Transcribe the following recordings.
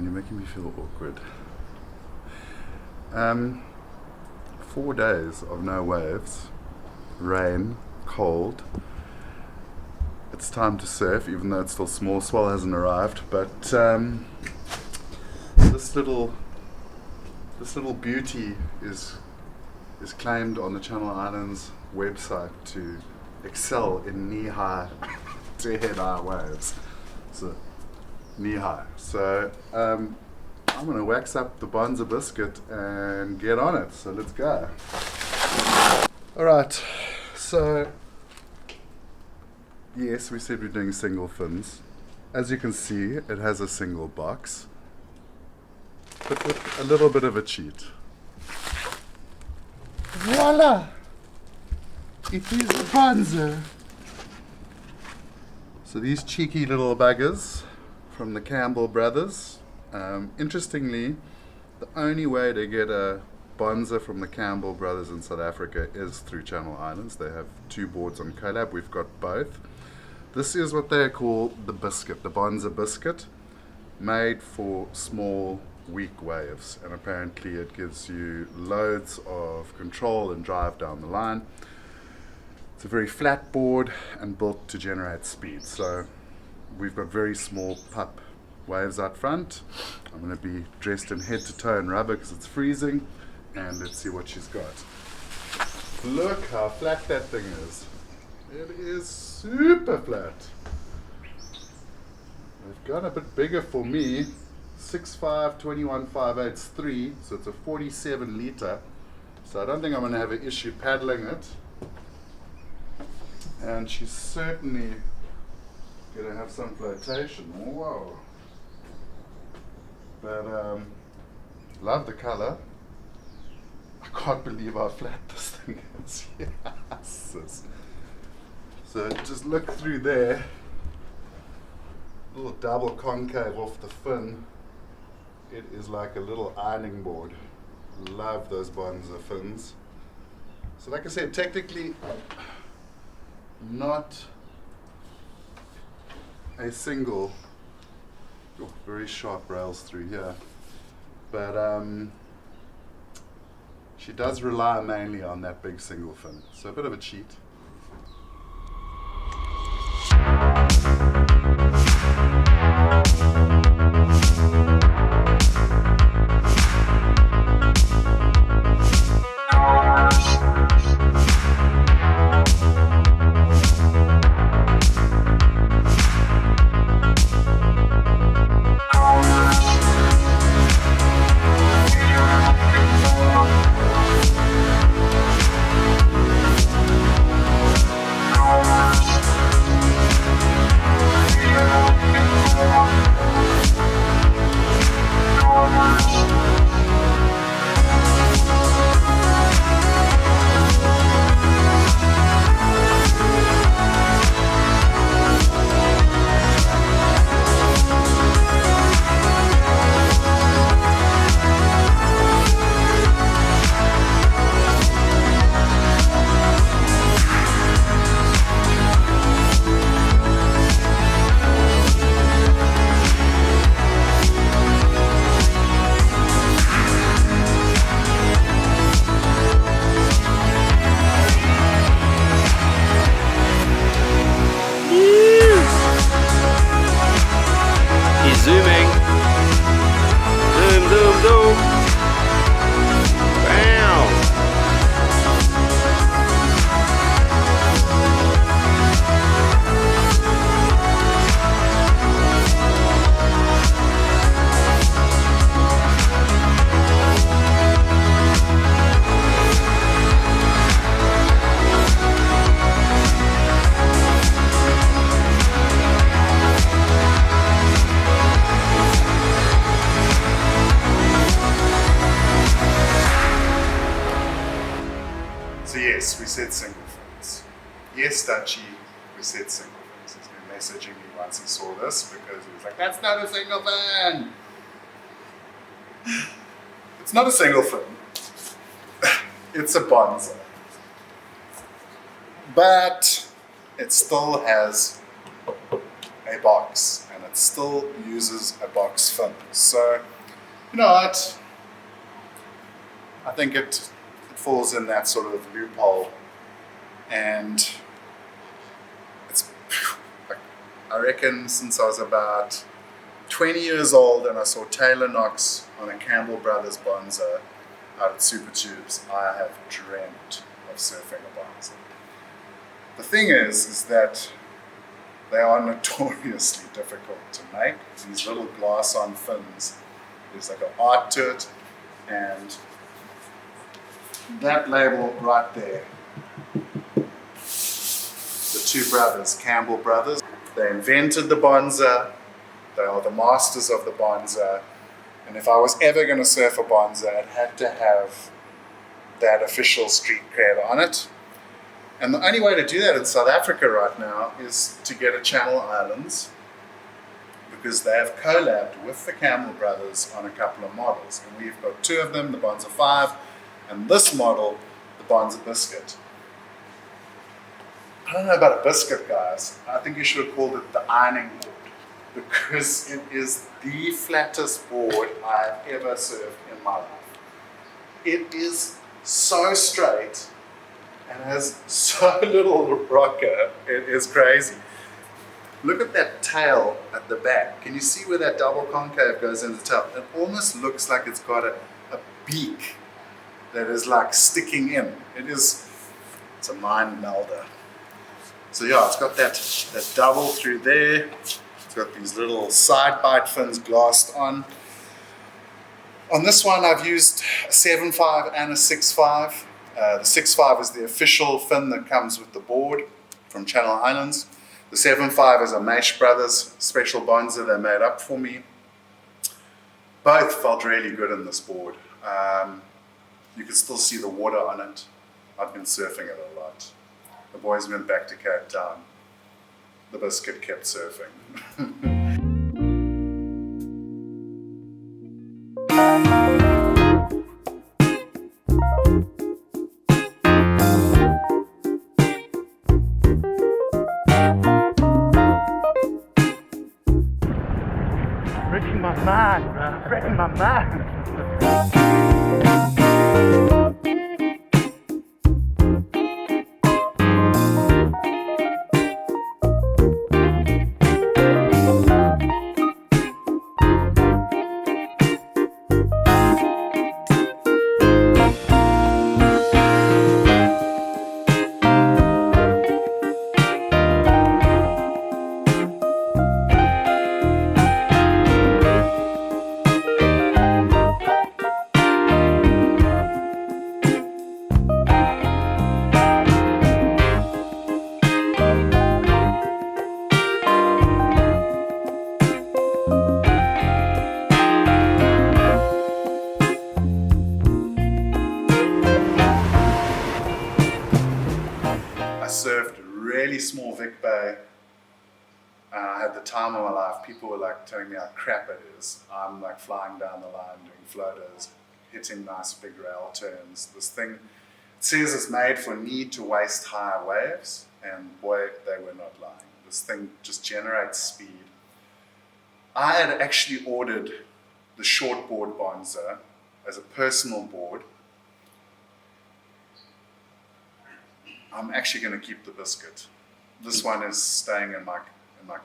you're making me feel awkward. 4 days of no waves, rain, cold. It's time to surf, even though it's still small. Swell hasn't arrived, but this little beauty is claimed on the Channel Islands website to excel in knee-high to head-high waves. So knee-high. So I'm gonna wax up the Bonzer biscuit and get on it. So let's go. All right. So yes, we said we're doing single fins. As you can see, it has a single box, but with a little bit of a cheat. Voila! It is a Bonzer. So these cheeky little buggers from the Campbell Brothers. Interestingly, the only way to get a Bonzer from the Campbell Brothers in South Africa is through Channel Islands. They have 2 boards on collab. We've got both. This is what they call the biscuit, the Bonzer biscuit, made for small, weak waves, and apparently it gives you loads of control and drive down the line. It's a very flat board and built to generate speed. So we've got very small pup waves out front. I'm going to be dressed in head to toe in rubber because it's freezing, and let's see what she's got. Look how flat that thing is. It is super flat. They've gone a bit bigger for me. 6'5", 21.5/8, 3, so it's a 47 litre. So I don't think I'm going to have an issue paddling it. And she's certainly going to have some flotation. Whoa. But love the colour. I can't believe how flat this thing is. Yes. So just look through there. Little double concave off the fin. It is like a little ironing board. Love those Bonzer fins. So like I said, technically not a single, very sharp rails through here, but she does rely mainly on that big single fin, so a bit of a cheat. Yes, we said single fins. Yes, DaKine, we said single fins. He's been messaging me once he saw this because he was like, that's not a single fin. It's not a single fin. It's a Bonzer. But it still has a box and it still uses a box fin. So, you know what? I think it falls in that sort of loophole, and it's, I reckon since I was about 20 years old and I saw Taylor Knox on a Campbell Brothers Bonzer out at Super Tubes, I have dreamt of surfing a Bonzer. The thing is that they are notoriously difficult to make. These little glass on fins, there's like an art to it, and that label right there, the two brothers, Campbell Brothers, they invented the Bonzer. They are the masters of the Bonzer, and if I was ever going to surf a Bonzer, it had to have that official street cred on it. And the only way to do that in South Africa right now is to get a Channel Islands, because they have collabed with the Campbell Brothers on a couple of models. And we've got two of them, the Bonzer 5, and this model, the Bonzer Biscuit. I don't know about a biscuit, guys. I think you should have called it the ironing board, because it is the flattest board I've ever surfed in my life. It is so straight and has so little rocker. It is crazy. Look at that tail at the back. Can you see where that double concave goes in the tail? It almost looks like it's got a beak that is like sticking in. It's a mind melder. So yeah, it's got that double through there. It's got these little side bite fins glassed on. On this one, I've used a 7.5 and a 6.5. The 6.5 is the official fin that comes with the board from Channel Islands. The 7.5 is a Mash Brothers special Bonzer they made up for me. Both felt really good in this board. You can still see the water on it. I've been surfing it a lot. The boys went back to Cape Town. The Biscuit kept surfing. Breaking my mind, bro. Breaking my mind. Small Vic Bay. I had the time of my life. People were like telling me how crap it is. I'm like flying down the line, doing floaters, hitting nice big rail turns. This thing, it says it's made for knee to waist high waves, and boy, they were not lying. This thing just generates speed. I had actually ordered the shortboard Bonzer as a personal board. I'm actually going to keep the Biscuit. This one is staying in my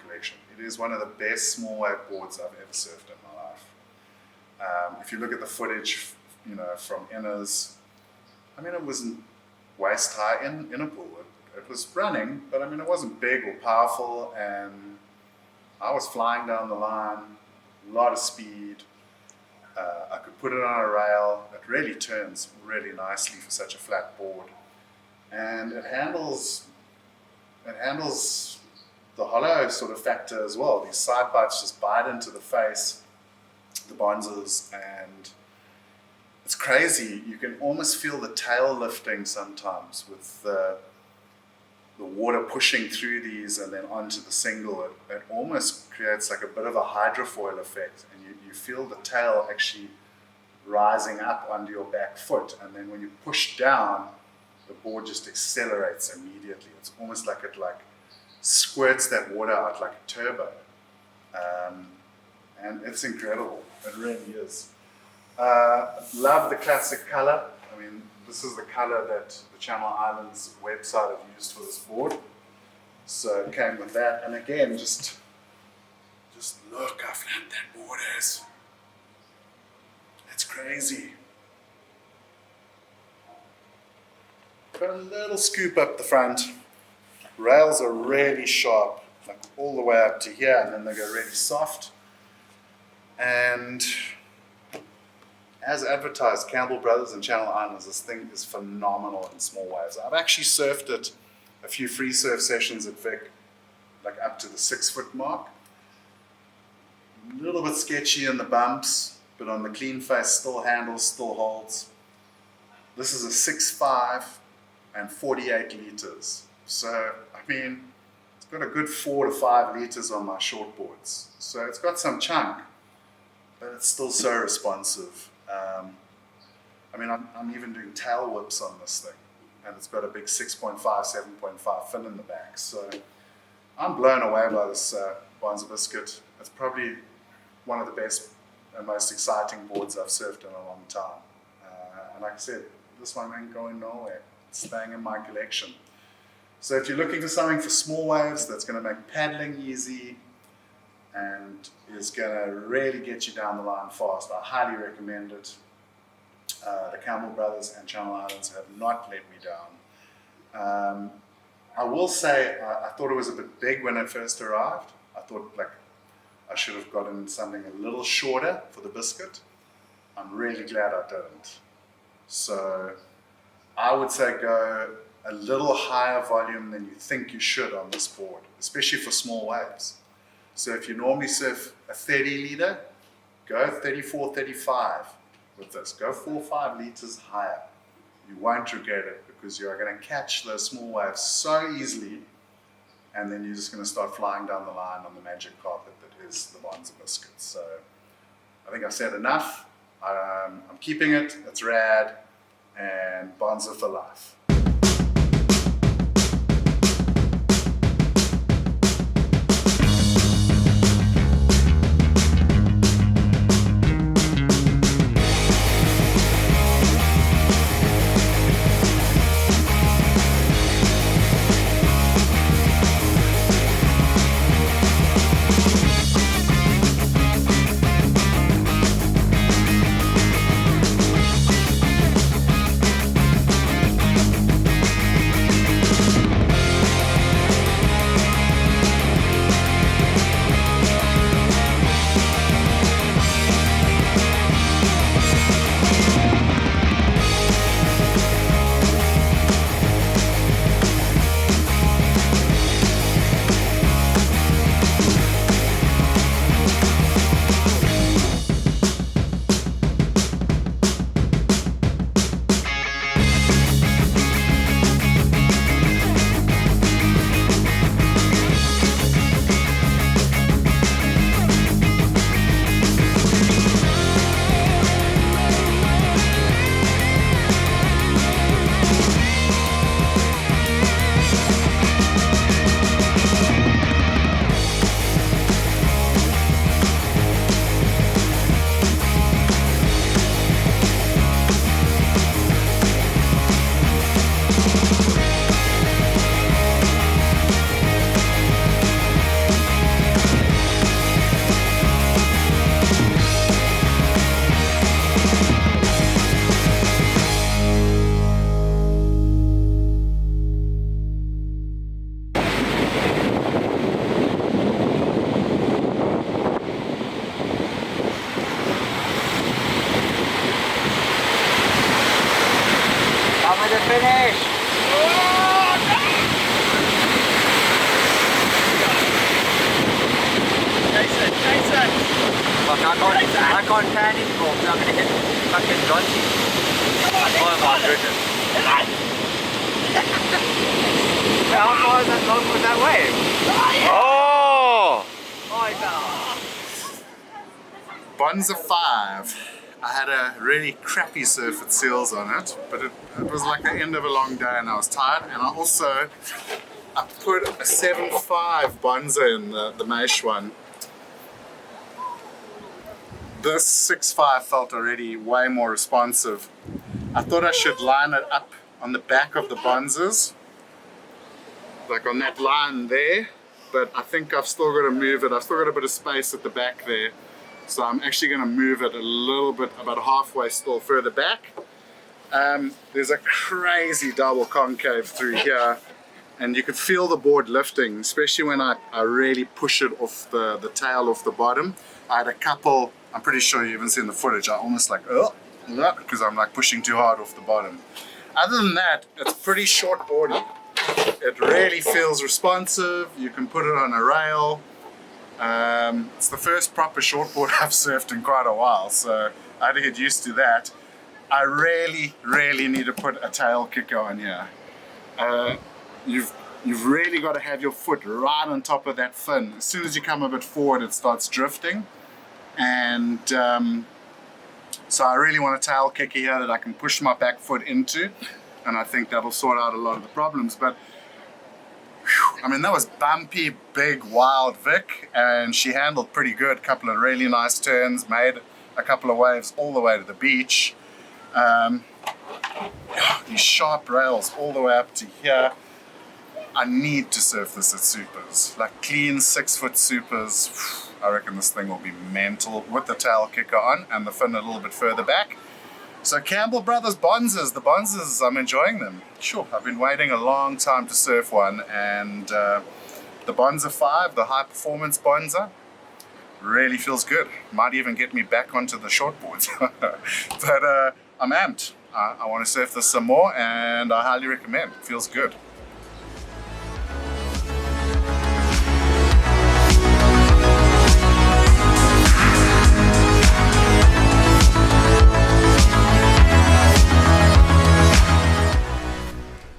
collection. It is one of the best small wave boards I've ever surfed in my life. If you look at the footage, from inners, I mean, it wasn't waist high in a pool. It was running, but I mean, it wasn't big or powerful, and I was flying down the line, a lot of speed. I could put it on a rail. It really turns really nicely for such a flat board, and it handles the hollow sort of factor as well. These side bites just bite into the face, the Bonzers, and it's crazy. You can almost feel the tail lifting sometimes with the water pushing through these and then onto the single. It almost creates like a bit of a hydrofoil effect, and you feel the tail actually rising up onto your back foot, and then when you push down, the board just accelerates immediately. It's almost like it squirts that water out like a turbo. and it's incredible. It really is. Love the classic color. I mean, this is the color that the Channel Islands website have used for this board. So it came with that, and again, just look how flat that board is. It's crazy. Got a little scoop up the front. Rails are really sharp, like all the way up to here, and then they go really soft. And as advertised, Campbell Brothers and Channel Islands, this thing is phenomenal in small waves. I've actually surfed it a few free surf sessions at Vic, like up to the 6 foot mark. A little bit sketchy in the bumps, but on the clean face, still handles, still holds. This is a 6.5 and 48 liters. So, I mean, it's got a good 4 to 5 liters on my short boards. So it's got some chunk, but it's still so responsive. I mean, I'm even doing tail whips on this thing, and it's got a big 6.5, 7.5 fin in the back. So I'm blown away by this Bonzer Biscuit. It's probably one of the best and most exciting boards I've surfed in a long time. And like I said, this one ain't going nowhere. It's staying in my collection. So if you're looking for something for small waves that's going to make paddling easy and is going to really get you down the line fast, I highly recommend it. The Campbell Brothers and Channel Islands have not let me down. I will say I thought it was a bit big when it first arrived. I thought like I should have gotten something a little shorter for the Biscuit. I'm really glad I didn't. So I would say go a little higher volume than you think you should on this board, especially for small waves. So if you normally surf a 30 liter, go 34, 35 with this. Go 4 or 5 liters higher. You won't regret it because you are going to catch those small waves so easily, and then you're just going to start flying down the line on the magic carpet that is the Bonzer Biscuit. So I think I've said enough. I'm keeping it. It's rad, and Bonzer for life. I can't pan anymore because I'm going to hit fucking Jonty. Oh my goodness. How far is that long with that wave? Oh! Oh, Bonzer 5. I had a really crappy surf at Seals on it, but it was like the end of a long day and I was tired. And I put a 7.5 Bonzer in the mesh one. this 6.5 felt already way more responsive. I thought I should line it up on the back of the Bonzers, like on that line there, but I think I've still got to move it. I've still got a bit of space at the back there, so I'm actually going to move it a little bit, about halfway still further back. There's a crazy double concave through here, and you could feel the board lifting, especially when I really push it off the tail off the bottom. I had a couple, I'm pretty sure you even seen the footage, I almost like, because I'm like pushing too hard off the bottom. Other than that, it's pretty short boardy. It really feels responsive. You can put it on a rail. It's the first proper shortboard I've surfed in quite a while, so I had to get used to that. I really need to put a tail kicker on here. You've really got to have your foot right on top of that fin. As soon as you come a bit forward, it starts drifting. And so I really want a tail kicker here that I can push my back foot into, and I think that'll sort out a lot of the problems. But I mean, that was bumpy, big, wild Vic, and she handled pretty good. A couple of really nice turns, made a couple of waves all the way to the beach. These sharp rails all the way up to here. I need to surf this at supers, like clean 6-foot supers. I reckon this thing will be mental with the tail kicker on and the fin a little bit further back. So Campbell Brothers Bonzers, the Bonzers, I'm enjoying them. Sure, I've been waiting a long time to surf one, and the Bonzer 5, the high performance Bonzer, really feels good. Might even get me back onto the shortboards. But I'm amped. I want to surf this some more, and I highly recommend. It feels good.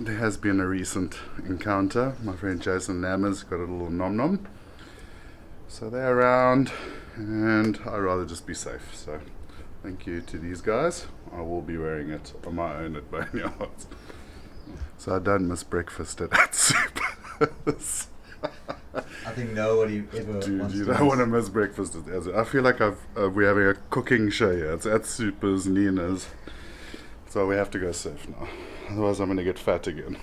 There has been a recent encounter. My friend Jason Lammer's got a little nom-nom. So they're around, and I'd rather just be safe. So thank you to these guys. I will be wearing it on my own at Boneyards. So I don't miss breakfast at Supers. I think nobody ever Dude, wants you to don't want to miss breakfast. I feel like we're having a cooking show here. It's at Supers, Nina's. So we have to go surf now. Otherwise I'm going to get fat again.